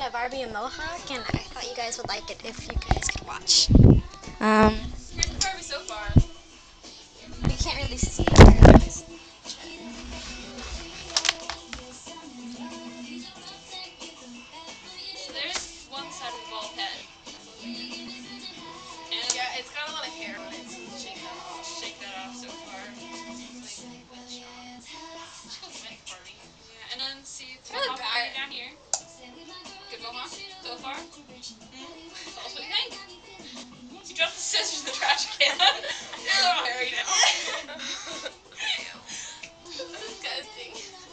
a Barbie and Mohawk, and I thought you guys would like it if you guys could watch. Here's the Barbie so far. You can't really see it. So there's one side of the bald head. And Yeah, it's got a lot of hair on it, so shake that off. shake that off so far. Yeah, and then see the Really Mohawk bad. down here. Good Mohawk so far. Tell us what you think. You dropped the scissors in the trash can. You're a little hairy now. Disgusting.